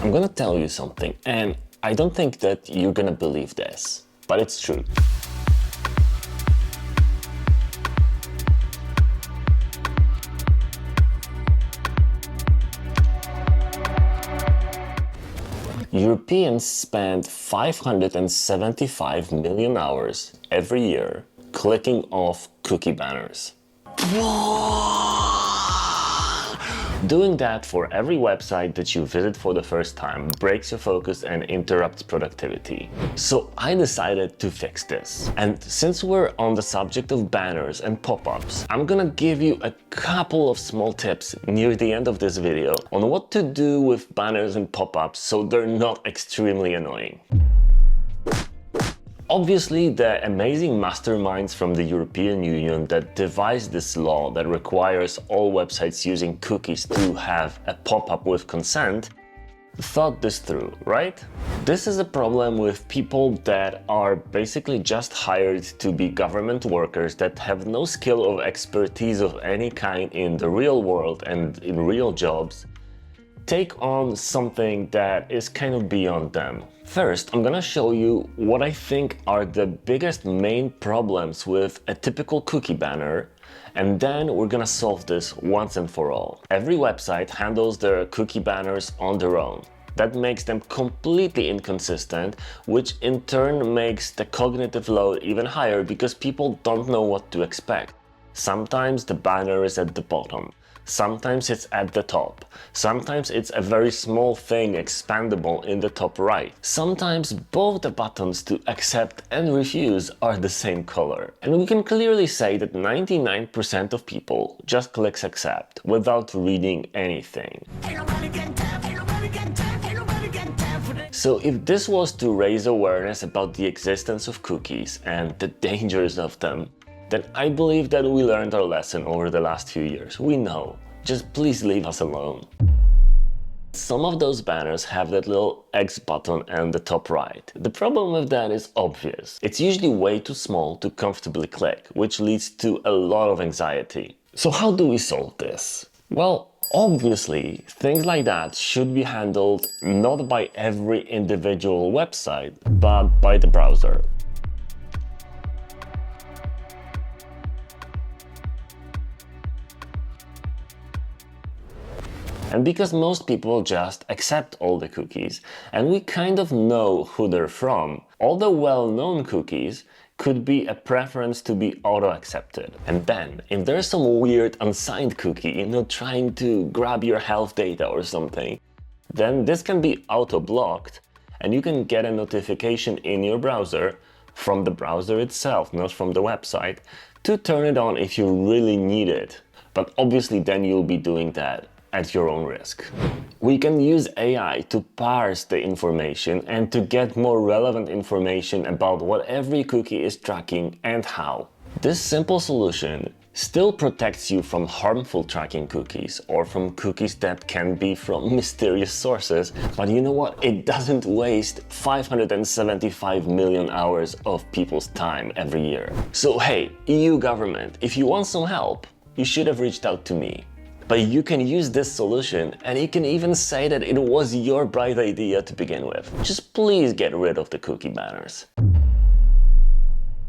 I'm gonna tell you something, and I don't think that you're gonna believe this, but it's true. Europeans spend 575 million hours every year clicking off cookie banners. Doing that for every website that you visit for the first time breaks your focus and interrupts productivity. So I decided to fix this. And since we're on the subject of banners and pop-ups, I'm gonna give you a couple of small tips near the end of this video on what to do with banners and pop-ups so they're not extremely annoying. Obviously, the amazing masterminds from the European Union that devised this law that requires all websites using cookies to have a pop-up with consent thought this through, right? This is a problem with people that are basically just hired to be government workers that have no skill or expertise of any kind in the real world and in real jobs take on something that is kind of beyond them. First, I'm gonna show you what I think are the biggest main problems with a typical cookie banner, and then we're gonna solve this once and for all. Every website handles their cookie banners on their own. That makes them completely inconsistent, which in turn makes the cognitive load even higher because people don't know what to expect. Sometimes the banner is at the bottom. Sometimes it's at the top. Sometimes it's a very small thing expandable in the top right. Sometimes both the buttons to accept and refuse are the same color. And we can clearly say that 99% of people just clicks accept without reading anything. So if this was to raise awareness about the existence of cookies and the dangers of them, then I believe that we learned our lesson over the last few years. We know. Just please leave us alone. Some of those banners have that little X button on the top right. The problem with that is obvious. It's usually way too small to comfortably click, which leads to a lot of anxiety. So how do we solve this? Well, obviously, things like that should be handled not by every individual website, but by the browser. And because most people just accept all the cookies, and we kind of know who they're from, all the well-known cookies could be a preference to be auto-accepted. And then, if there's some weird unsigned cookie, trying to grab your health data or something, then this can be auto-blocked, and you can get a notification in your browser from the browser itself, not from the website, to turn it on if you really need it. But obviously then you'll be doing that at your own risk. We can use AI to parse the information and to get more relevant information about what every cookie is tracking and how. This simple solution still protects you from harmful tracking cookies or from cookies that can be from mysterious sources, but you know what? It doesn't waste 575 million hours of people's time every year. So hey, EU government, if you want some help, you should have reached out to me. But you can use this solution and you can even say that it was your bright idea to begin with. Just please get rid of the cookie banners.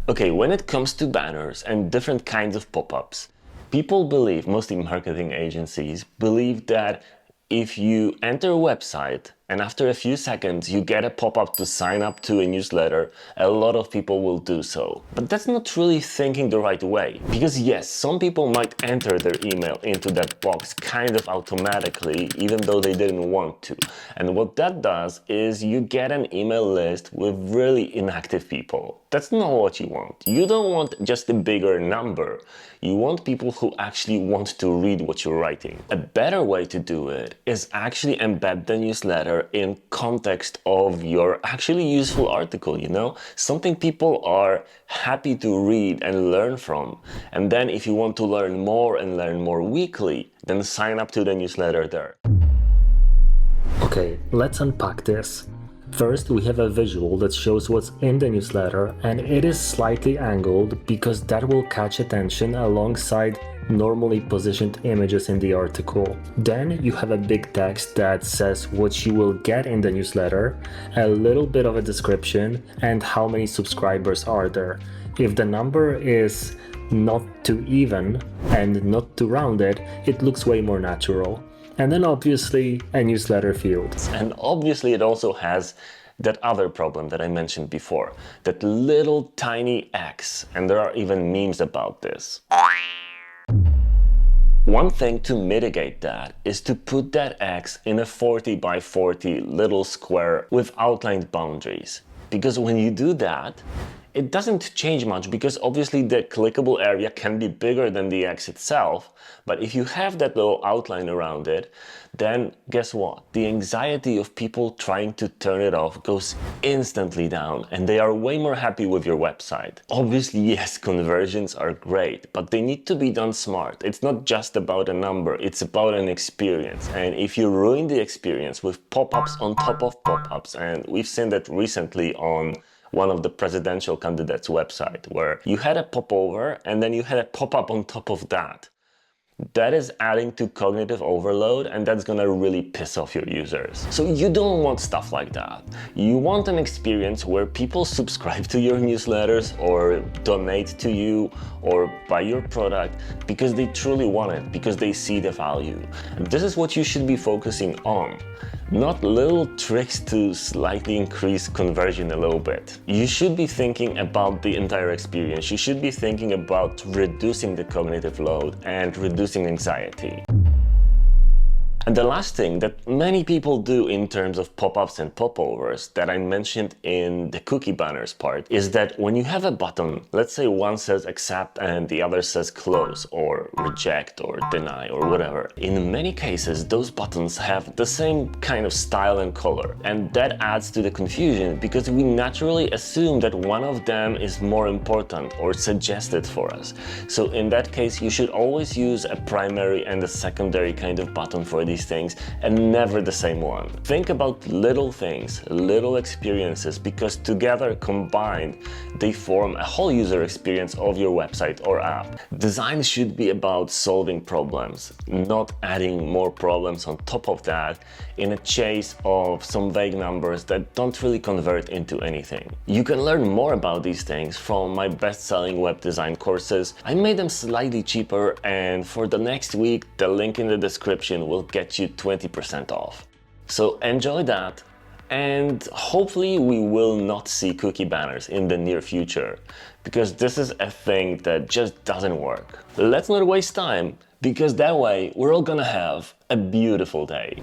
Okay, when it comes to banners and different kinds of pop-ups, people believe, mostly marketing agencies, believe that if you enter a website and after a few seconds you get a pop-up to sign up to a newsletter, a lot of people will do so. But that's not really thinking the right way. Because yes, some people might enter their email into that box kind of automatically, even though they didn't want to. And what that does is you get an email list with really inactive people. That's not what you want. You don't want just a bigger number. You want people who actually want to read what you're writing. A better way to do it is actually embed the newsletter in context of your actually useful article, something people are happy to read and learn from. And then if you want to learn more and learn more weekly, then sign up to the newsletter there. Okay, let's unpack this. First, we have a visual that shows what's in the newsletter, and it is slightly angled because that will catch attention alongside normally positioned images in the article. Then you have a big text that says what you will get in the newsletter, a little bit of a description, and how many subscribers are there. If the number is not too even and not too rounded, it looks way more natural. And then obviously a newsletter field. And obviously it also has that other problem that I mentioned before, that little tiny X, and there are even memes about this. One thing to mitigate that is to put that X in a 40 by 40 little square with outlined boundaries. Because when you do that, it doesn't change much, because obviously the clickable area can be bigger than the X itself, but if you have that little outline around it, then guess what? The anxiety of people trying to turn it off goes instantly down, and they are way more happy with your website. Obviously, yes, conversions are great, but they need to be done smart. It's not just about a number, it's about an experience. And if you ruin the experience with pop-ups on top of pop-ups, and we've seen that recently on one of the presidential candidates' website, where you had a popover and then you had a pop-up on top of that. That is adding to cognitive overload, and that's gonna really piss off your users. So you don't want stuff like that. You want an experience where people subscribe to your newsletters or donate to you or buy your product because they truly want it, because they see the value. And this is what you should be focusing on. Not little tricks to slightly increase conversion a little bit. You should be thinking about the entire experience. You should be thinking about reducing the cognitive load and reducing anxiety. And the last thing that many people do in terms of pop-ups and popovers that I mentioned in the cookie banners part is that when you have a button, let's say one says accept and the other says close or reject or deny or whatever. In many cases, those buttons have the same kind of style and color. And that adds to the confusion because we naturally assume that one of them is more important or suggested for us. So in that case, you should always use a primary and a secondary kind of button for these things and never the same one. Think about little things, little experiences, because together, combined, they form a whole user experience of your website or app. Design should be about solving problems, not adding more problems on top of that in a chase of some vague numbers that don't really convert into anything. You can learn more about these things from my best-selling web design courses. I made them slightly cheaper, and for the next week, the link in the description will get you 20% off. So enjoy that, and hopefully we will not see cookie banners in the near future, because this is a thing that just doesn't work. Let's not waste time, because that way we're all gonna have a beautiful day.